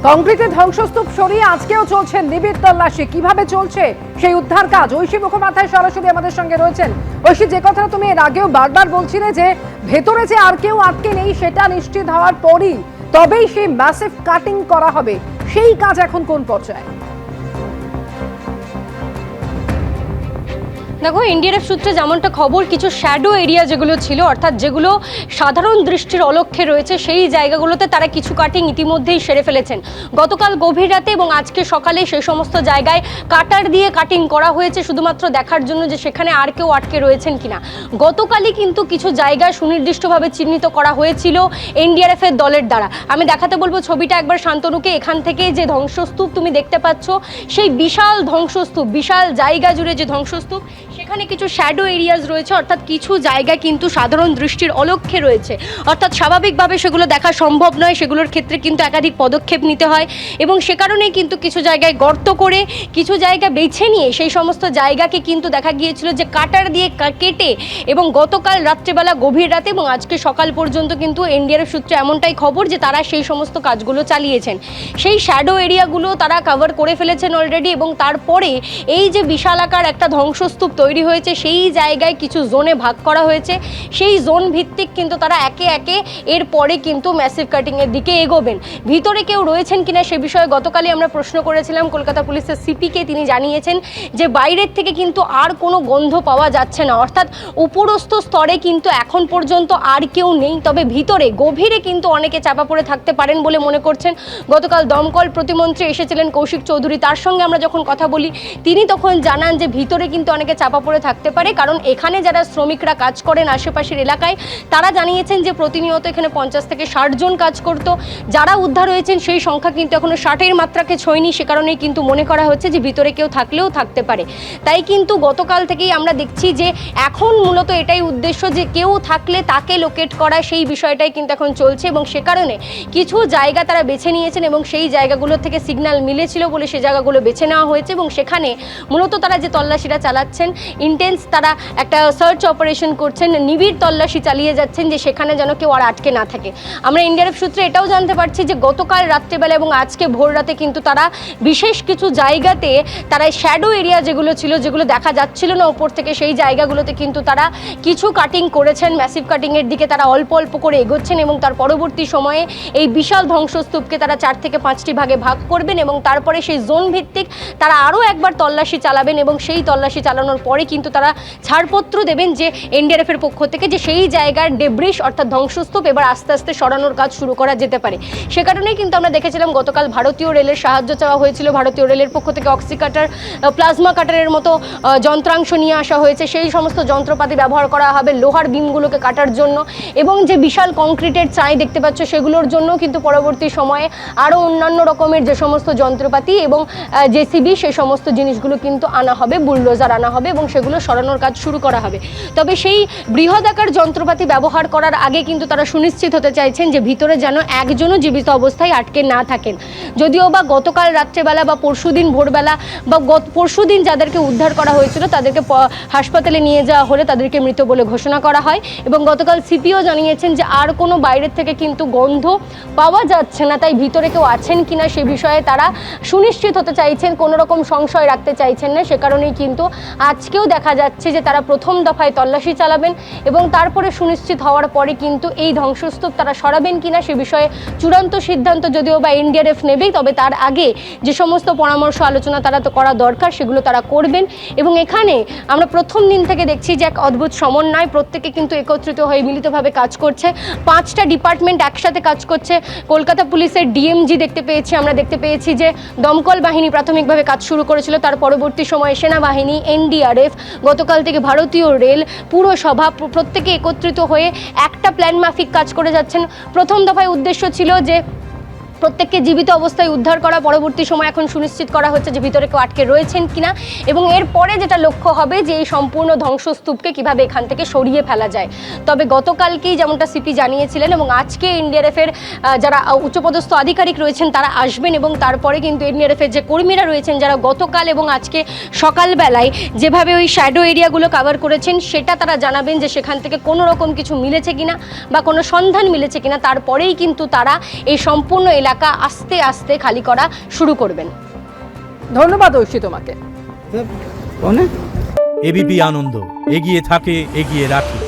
কংক্রিটের ধ্বংসস্তূপ সরিয়ে আজকেও চলছে নিবিড় তল্লাশি। কিভাবে চলছে সেই উদ্ধার কাজ? ঐশী মুখোপাধ্যায় সরাসরি আমাদের সঙ্গে রয়েছেন। ঐশী, যে কথা তুমি এর আগেও বারবার বলছিলে যে ভেতরে যে আর কেউ আটকে নেই সেটা নিশ্চিত হওয়ার পরই তবেই সেই ম্যাসিভ কাটিং করা হবে, সেই কাজ এখন কোন পর্যায়ে? দেখো, এনডিআরএফ সূত্রে যেমনটা খবর, কিছু শ্যাডো এরিয়া যেগুলো ছিল, অর্থাৎ যেগুলো সাধারণ দৃষ্টির অলক্ষ্যে রয়েছে, সেই জায়গাগুলোতে তারা কিছু কাটিং ইতিমধ্যেই সেরে ফেলেছেন। গতকাল গভীর রাতে এবং আজকে সকালে সেই সমস্ত জায়গায় কাটার দিয়ে কাটিং করা হয়েছে শুধুমাত্র দেখার জন্য যে সেখানে আর কেউ আটকে রয়েছেন কিনা। গতকালই কিন্তু কিছু জায়গা সুনির্দিষ্টভাবে চিহ্নিত করা হয়েছিল এনডিআরএফ এর দলের দ্বারা। আমি দেখাতে বলবো ছবিটা একবার শান্তনুকে। এখান থেকে যে ধ্বংসস্তূপ তুমি দেখতে পাচ্ছ, সেই বিশাল ধ্বংসস্তূপ, বিশাল জায়গা জুড়ে যে ধ্বংসস্তূপ, সেখানে কিছু শ্যাডো এরিয়াজ রয়েছে, অর্থাৎ কিছু জায়গা কিন্তু সাধারণ দৃষ্টির অলক্ষ্যে রয়েছে, অর্থাৎ স্বাভাবিকভাবে সেগুলো দেখা সম্ভব নয়। সেগুলোর ক্ষেত্রে কিন্তু একাধিক পদক্ষেপ নিতে হয় এবং সে কারণেই কিন্তু কিছু জায়গায় গর্ত করে, কিছু জায়গা বেছে নিয়ে সেই সমস্ত জায়গাকে কিন্তু দেখা গিয়েছিল যে কাটার দিয়ে কেটে, এবং গতকাল রাত্রেবেলা গভীর রাতে এবং আজকে সকাল পর্যন্ত কিন্তু এনডিআরএফ সূত্রে এমনটাই খবর যে তারা সেই সমস্ত কাজগুলো চালিয়েছেন। সেই শ্যাডো এরিয়াগুলো তারা কভার করে ফেলেছেন অলরেডি, এবং তারপরে এই যে বিশালাকার একটা ধ্বংসস্তূপ তৈরি হয়েছে সেই জায়গায় কিছু জোনে ভাগ করা হয়েছে। সেই জোন ভিত্তিক কিন্তু তারা একে একে এরপরে কিন্তু ম্যাসিভ কাটিংয়ের দিকে এগোবেন। ভিতরে কেউ রয়েছেন কিনা সে বিষয়ে গতকালই আমরা প্রশ্ন করেছিলাম কলকাতা পুলিশের সিপিকে। তিনি জানিয়েছেন যে বাইরের থেকে কিন্তু আর কোনো গন্ধ পাওয়া যাচ্ছে না, অর্থাৎ উপরস্থ স্তরে কিন্তু এখন পর্যন্ত আর কেউ নেই, তবে ভিতরে গভীরে কিন্তু অনেকে চাপা পড়ে থাকতে পারেন বলে মনে করছেন। গতকাল দমকল প্রতিমন্ত্রী এসেছিলেন কৌশিক চৌধুরী, তার সঙ্গে আমরা যখন কথা বলি তিনি তখন জানান যে ভিতরে কিন্তু অনেকে চাপা পড়ে থাকতে পারে, কারণ এখানে যারা শ্রমিকরা কাজ করেন আশেপাশের এলাকায় তারা জানিয়েছেন যে প্রতিনিয়ত এখানে 50 থেকে 60 জন কাজ করত। যারা উদ্ধার হয়েছেন সেই সংখ্যা কিন্তু এখনো 60-এর মাত্রাকে ছোঁয়নি, সে কারণেই কিন্তু মনে করা হচ্ছে যে ভিতরে কেউ থাকলেও থাকতে পারে। তাই কিন্তু গতকাল থেকেই আমরা দেখছি যে এখন মূলত এটাই উদ্দেশ্য যে কেউ থাকলে তাকে লোকেট করা, সেই বিষয়টাই কিন্তু এখন চলছে, এবং সে কারণে কিছু জায়গা তারা বেছে নিয়েছেন এবং সেই জায়গাগুলো থেকে সিগন্যাল মিলেছিল বলে সে জায়গাগুলো বেছে নেওয়া হয়েছে, এবং সেখানে মূলত তারা যে তল্লাশিটা চালাচ্ছেন, ইন্টেন্স তারা একটা সার্চ অপারেশন করছেন, নিবিড় তল্লাশি চালিয়ে যাচ্ছেন যে সেখানে যেন কেউ আর আটকে না থাকে। আমরা এনডিআরএফ সূত্রে এটাও জানতে পারছি যে গতকাল রাত্রেবেলা এবং আজকে ভোর রাতে কিন্তু তারা বিশেষ কিছু জায়গাতে তারা শ্যাডো এরিয়া যেগুলো ছিল, যেগুলো দেখা যাচ্ছিল না ওপর থেকে, সেই জায়গাগুলোতে কিন্তু তারা কিছু কাটিং করেছেন। ম্যাসিভ কাটিংয়ের দিকে তারা অল্প অল্প করে এগোচ্ছেন এবং তার পরবর্তী সময়ে এই বিশাল ধ্বংসস্তূপকে তারা 4 থেকে 5টি ভাগে ভাগ করবেন এবং তারপরে সেই জোন ভিত্তিক তারা আরও একবার তল্লাশি চালাবেন, এবং সেই তল্লাশি চালানোর পরে কিন্তু তারা ছাড়পত্র দেবেন যে এনডিআরএফ এর পক্ষ থেকে যে সেই জায়গার ডেব্রিস অর্থাৎ ধ্বংসস্তূপ এবার আস্তে আস্তে সরানোর কাজ শুরু করা যেতে পারে। সে কারণেই কিন্তু আমরা দেখেছিলাম গতকাল ভারতীয় রেলের সাহায্য চাওয়া হয়েছিল। ভারতীয় রেলের পক্ষ থেকে অক্সি কাটার, প্লাজমা কাটারের মতো যন্ত্রাংশ নিয়ে আসা হয়েছে। সেই সমস্ত যন্ত্রপাতি ব্যবহার করা হবে লোহার বিমগুলোকে কাটার জন্য, এবং যে বিশাল কংক্রিটের চাই দেখতে পাচ্ছ সেগুলোর জন্য কিন্তু পরবর্তী সময়ে আরও অন্যান্য রকমের যে সমস্ত যন্ত্রপাতি এবং জেসিবি সেই সমস্ত জিনিসগুলো কিন্তু আনা হবে, বুলডোজার আনা হবে এবং সেগুলো সরানোর কাজ শুরু করা হবে। তবে সেই বৃহদাকার যন্ত্রপাতি ব্যবহার করার আগে কিন্তু তারা সুনিশ্চিত হতে চাইছেন যে ভিতরে যেন একজনও জীবিত অবস্থায় আটকে না থাকেন। যদিও বা গতকাল রাত্রেবেলা বা পরশুদিন ভোরবেলা বা পরশুদিন যাদেরকে উদ্ধার করা হয়েছিল তাদেরকে হাসপাতালে নিয়ে যাওয়া হলে তাদেরকে মৃত বলে ঘোষণা করা হয়, এবং গতকাল সিপিও জানিয়েছেন যে আর কোনো বাইরের থেকে কিন্তু গন্ধ পাওয়া যাচ্ছে না, তাই ভিতরে কেউ আছেন কিনা সে বিষয়ে তারা সুনিশ্চিত হতে চাইছেন, কোনো রকম সংশয় রাখতে চাইছেন না। সে কারণেই কিন্তু আজকেও দেখা যাচ্ছে যে তারা প্রথম দফায় তল্লাশি চালাবেন এবং তারপরে সুনিশ্চিত হওয়ার পরে কিন্তু এই ধ্বংসস্তূপ তারা সরাবেন কিনা সে বিষয়ে চূড়ান্ত সিদ্ধান্ত যদিও বা এনডিআরএফ নেবেই, তবে তার আগে যে সমস্ত পরামর্শ আলোচনা তারা তো করা দরকার সেগুলো তারা করবেন। এবং এখানে আমরা প্রথম দিন থেকে দেখছি যে এক অদ্ভুত সমন্বয়, প্রত্যেকে কিন্তু একত্রিত হয়ে মিলিতভাবে কাজ করছে। 5টা ডিপার্টমেন্ট একসাথে কাজ করছে। কলকাতা পুলিশের ডিএমজি দেখতে পেয়েছি, আমরা দেখতে পেয়েছি যে দমকল বাহিনী প্রাথমিকভাবে কাজ শুরু করেছিল, তার পরবর্তী সময়ে সেনাবাহিনী, এনডিআরএফ, গতকাল থেকে ভারতীয় রেল, পুরসভা প্রত্যেকে একত্রিত হয়ে একটা প্ল্যান মাফিক কাজ করে যাচ্ছেন। প্রথম দফায় উদ্দেশ্য ছিল যে প্রত্যেককে জীবিত অবস্থায় উদ্ধার করা, পরবর্তী সময় এখন সুনিশ্চিত করা হচ্ছে যে ভিতরে কেউ আটকে রয়েছেন কিনা, এবং এরপরে যেটা লক্ষ্য হবে যে এই সম্পূর্ণ ধ্বংসস্তূপকে কিভাবে এখান থেকে সরিয়ে ফেলা যায়। তবে গতকালকেই যেমনটা সিপি জানিয়েছিলেন এবং আজকে এনডিআরএফ এর যারা উচ্চপদস্থ আধিকারিক রয়েছেন তারা আসবেন, এবং তারপরে কিন্তু এনডিআরএফ এর যে কর্মীরা রয়েছেন যারা গতকাল এবং আজকে সকালবেলায় যেভাবে ওই শ্যাডো এরিয়াগুলো কভার করেছেন সেটা তারা জানাবেন যে সেখান থেকে কোনো রকম কিছু মিলেছে কিনা বা কোনো সন্ধান মিলেছে কিনা, তারপরেই কিন্তু তারা এই সম্পূর্ণ এলাকা এলাকা আস্তে আস্তে খালি করা শুরু করবেন। ধন্যবাদ ঐশী তোমাকে। এবিপি আনন্দ, এগিয়ে থাকে, এগিয়ে রাখে।